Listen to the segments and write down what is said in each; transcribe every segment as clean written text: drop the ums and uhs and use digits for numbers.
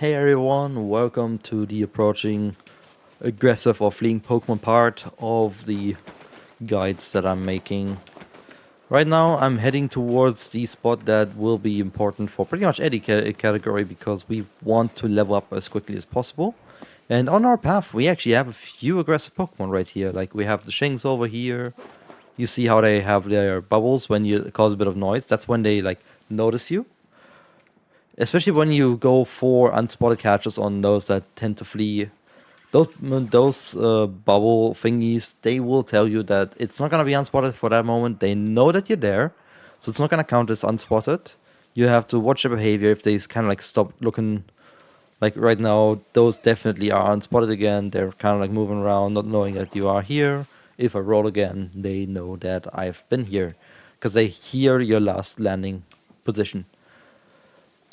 Hey everyone, welcome to the approaching aggressive or fleeing Pokemon part of the guides that I'm making. Right now I'm heading towards the spot that will be important for pretty much any category because we want to level up as quickly as possible. And on our path we actually have a few aggressive Pokemon right here. Like we have the Shinx over here. You see how they have their bubbles when you cause a bit of noise. That's when they like notice you. Especially when you go for unspotted catches on those that tend to flee. Those bubble thingies, they will tell you that it's not going to be unspotted for that moment. They know that you're there, so it's not going to count as unspotted. You have to watch their behavior. If they kind of like stop looking, like right now, those definitely are unspotted again. They're kind of like moving around, not knowing that you are here. If I roll again, they know that I've been here, because they hear your last landing position.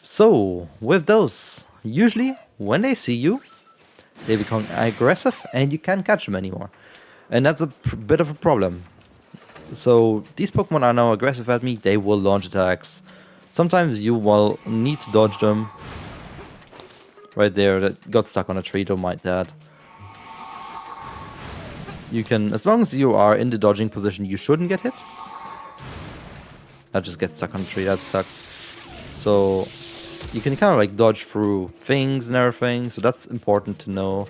So, with those, usually when they see you, they become aggressive and you can't catch them anymore. And that's a bit of a problem. So, these Pokemon are now aggressive at me, they will launch attacks. Sometimes you will need to dodge them. Right there, that got stuck on a tree, don't mind that. You can, as long as you are in the dodging position, you shouldn't get hit. That just gets stuck on a tree, that sucks. So, you can kind of like dodge through things and everything, so that's important to know.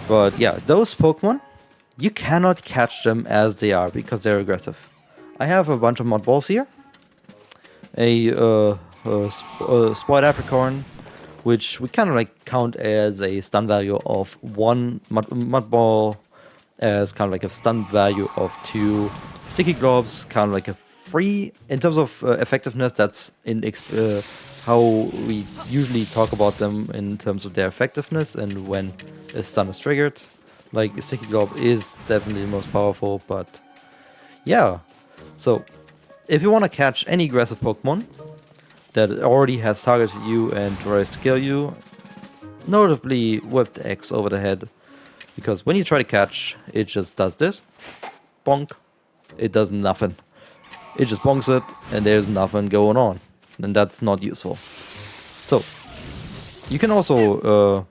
But yeah, those Pokemon, you cannot catch them as they are because they're aggressive. I have a bunch of mud balls here. A spoiled apricorn, which we kind of like count as a stun value of one mud ball, as kind of like a stun value of 2 sticky globs, kind of like a 3 in terms of effectiveness. That's in how we usually talk about them in terms of their effectiveness and when a stun is triggered. Like a sticky globe is definitely the most powerful, but yeah. So if you want to catch any aggressive Pokemon that already has targeted you and tries to kill you, notably with the X over the head, because when you try to catch, it just does this, bonk, it does nothing. It just bonks it, and there's nothing going on, and that's not useful. So you can also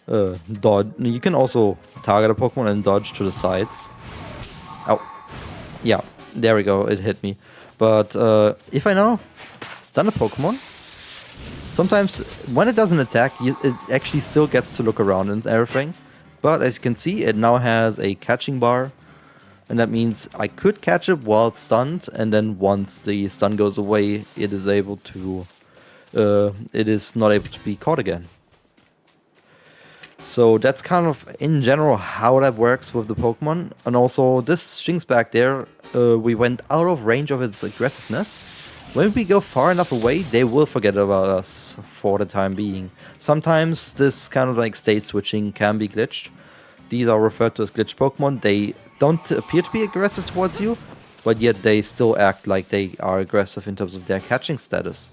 dodge. You can also target a Pokemon and dodge to the sides. Oh, yeah, there we go. It hit me. But if I now stun a Pokemon, sometimes when it doesn't attack, it actually still gets to look around and everything. But as you can see, it now has a catching bar. And that means I could catch it while it's stunned, and then once the stun goes away, it is able to, it is not able to be caught again. So that's kind of in general how that works with the Pokemon. And also this Shinx back there, we went out of range of its aggressiveness. When we go far enough away, they will forget about us for the time being. Sometimes this kind of like state switching can be glitched. These are referred to as glitched Pokemon. They don't appear to be aggressive towards you, but yet they still act like they are aggressive in terms of their catching status.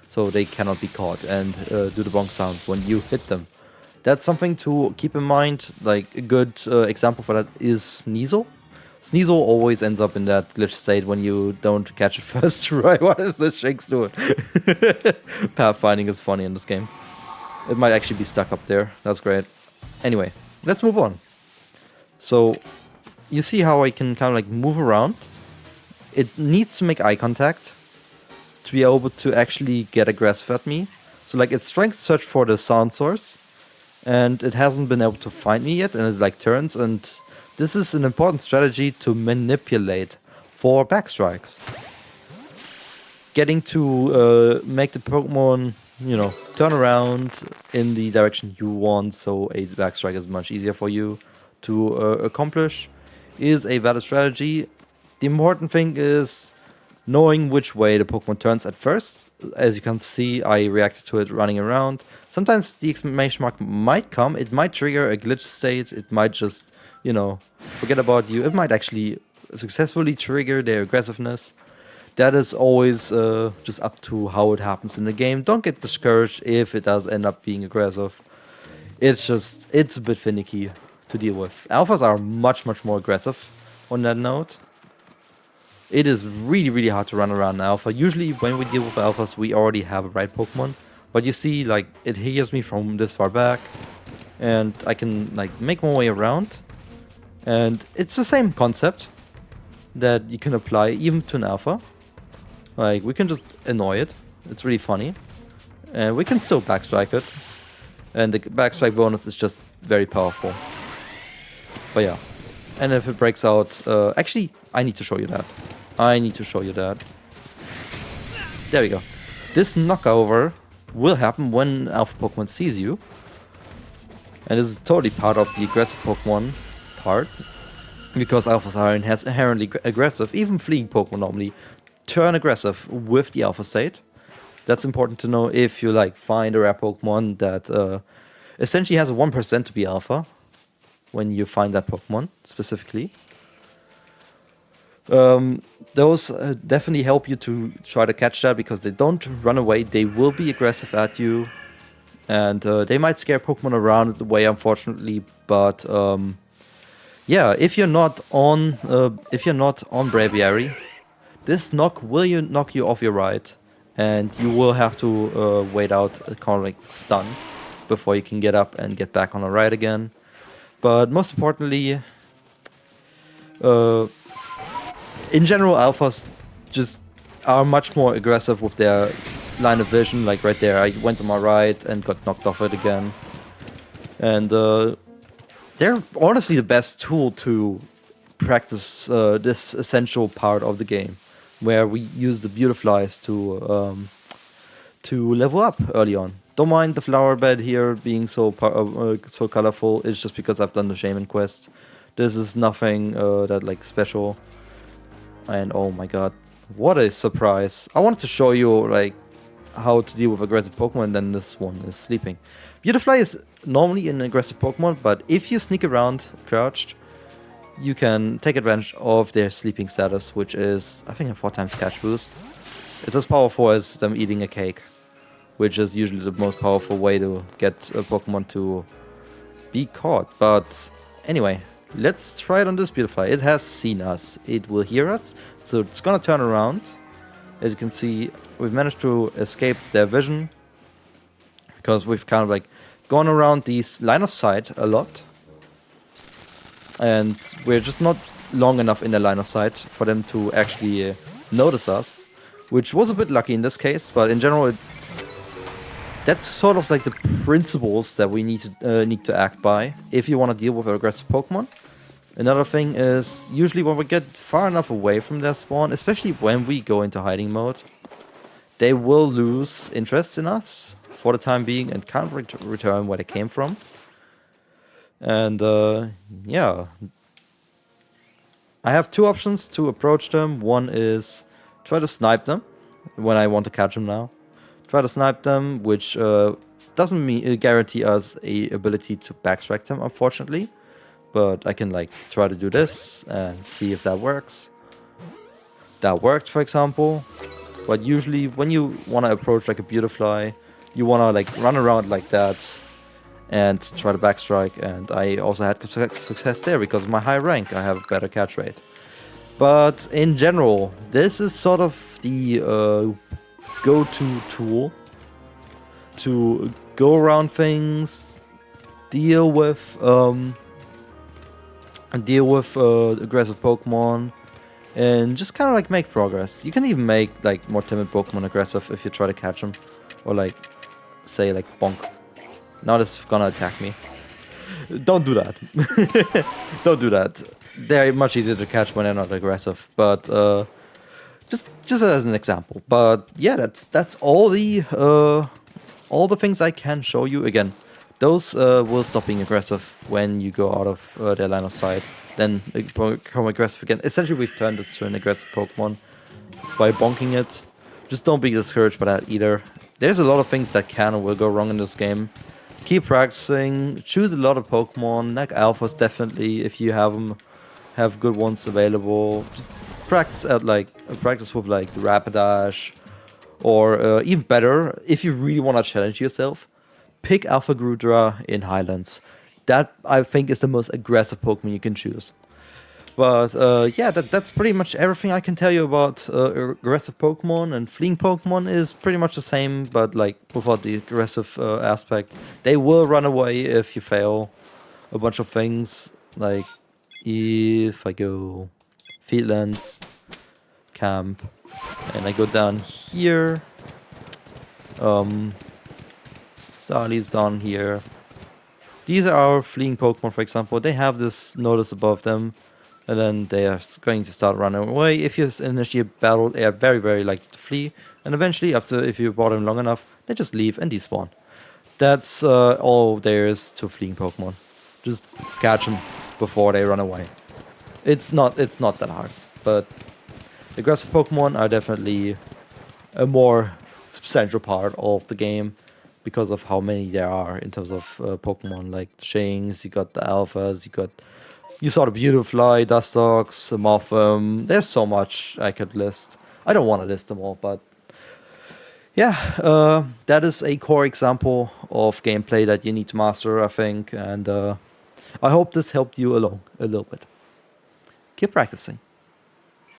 So they cannot be caught and do the bonk sound when you hit them. That's something to keep in mind. Like a good example for that is Sneasel. Sneasel always ends up in that glitch state when you don't catch it first try. What is this Shinx doing? Pathfinding is funny in this game. It might actually be stuck up there. That's great. Anyway, let's move on. So you see how I can kind of like move around. It needs to make eye contact to be able to actually get aggressive at me. So like it's trying to search for the sound source, and it hasn't been able to find me yet, and it like turns, and this is an important strategy to manipulate for backstrikes. Getting to make the Pokemon, you know, turn around in the direction you want, so a backstrike is much easier for you to accomplish, is a valid strategy. The important thing is knowing which way the Pokemon turns at first. As you can see, I reacted to it running around. Sometimes the exclamation mark might come, it might trigger a glitch state, it might just, you know, forget about you. It might actually successfully trigger their aggressiveness. That is always just up to how it happens in the game. Don't get discouraged if it does end up being aggressive. It's a bit finicky to deal with. Alphas are much more aggressive on that note. It is really hard to run around an alpha. Usually when we deal with alphas, we already have a right Pokemon. But you see, like, it hears me from this far back, and I can, like, make my way around. And it's the same concept that you can apply even to an alpha. Like, we can just annoy it. It's really funny. And we can still backstrike it. And the backstrike bonus is just very powerful. But yeah. And if it breaks out... actually, I need to show you that. There we go. This knockover will happen when Alpha Pokemon sees you. And this is totally part of the aggressive Pokemon part. Because Alpha are inherently aggressive. Even fleeing Pokemon normally turn aggressive with the Alpha state. That's important to know if you like find a rare Pokemon that essentially has a 1% to be Alpha. When you find that Pokemon specifically. Those definitely help you to try to catch that because they don't run away. They will be aggressive at you. And they might scare Pokemon around the way, unfortunately. But yeah, if you're not on Braviary, this knock will knock you off your ride, and you will have to wait out a kind of like stun before you can get up and get back on a ride again. But most importantly, in general, alphas just are much more aggressive with their line of vision. Like right there, I went on my right and got knocked off it again. And they're honestly the best tool to practice this essential part of the game, where we use the Beautiflies to level up early on. Don't mind the flower bed here being so colorful. It's just because I've done the Shaman quest. This is nothing that like special. And oh my god, what a surprise! I wanted to show you like how to deal with aggressive Pokemon, and then this one is sleeping. Beautifly is normally an aggressive Pokemon, but if you sneak around crouched, you can take advantage of their sleeping status, which is, I think, a 4x catch boost. It's as powerful as them eating a cake, which is usually the most powerful way to get a Pokemon to be caught. But anyway, let's try it on this Beautifly. It has seen us. It will hear us, so it's gonna turn around. As you can see, we've managed to escape their vision, because we've kind of like gone around these line of sight a lot. And we're just not long enough in the line of sight for them to actually notice us, which was a bit lucky in this case, but in general, that's sort of like the principles that we need to act by if you want to deal with aggressive Pokemon. Another thing is, usually when we get far enough away from their spawn, especially when we go into hiding mode, they will lose interest in us for the time being and can't return where they came from. And yeah, I have two options to approach them. One is try to snipe them when I want to catch them now. Try to snipe them, which doesn't guarantee us a ability to backtrack them, unfortunately. But I can like try to do this and see if that works. That worked, for example. But usually when you want to approach like a Beautifly, you want to like run around like that and try to backstrike, and I also had success there because of my high rank. I have a better catch rate. But in general, this is sort of the go-to tool to go around things, deal with aggressive Pokemon, and just kind of like make progress. You can even make like more timid Pokemon aggressive if you try to catch them, or like say like bonk. Now this is gonna attack me. Don't do that. Don't do that. They're much easier to catch when they're not aggressive. But just as an example. But yeah, that's all the things I can show you. Again, those will stop being aggressive when you go out of their line of sight. Then become aggressive again. Essentially, we've turned this to an aggressive Pokemon by bonking it. Just don't be discouraged by that either. There's a lot of things that can or will go wrong in this game. Keep practicing, choose a lot of Pokemon, like alphas definitely, if you have them, have good ones available. Just practice with like the Rapidash, or even better, if you really want to challenge yourself, pick Alpha Grudra in Highlands. That, I think, is the most aggressive Pokemon you can choose. But yeah, that's pretty much everything I can tell you about aggressive Pokemon. And fleeing Pokemon is pretty much the same, but like without the aggressive aspect. They will run away if you fail a bunch of things. Like if I go Fieldlands, Camp, and I go down here, Starly's down here. These are our fleeing Pokemon, for example. They have this notice above them, and then they are going to start running away. If you initiate a battle, they are very, very likely to flee, and eventually, after if you bother them long enough, they just leave and despawn. That's all there is to fleeing Pokemon. Just catch them before they run away. It's not that hard, but aggressive Pokemon are definitely a more substantial part of the game because of how many there are in terms of Pokemon, like the Shanks, you got the Alphas, you saw the Beautifly, Dustox, Morphem. There's so much I could list. I don't want to list them all, but yeah, that is a core example of gameplay that you need to master, I think, and I hope this helped you along a little bit. Keep practicing.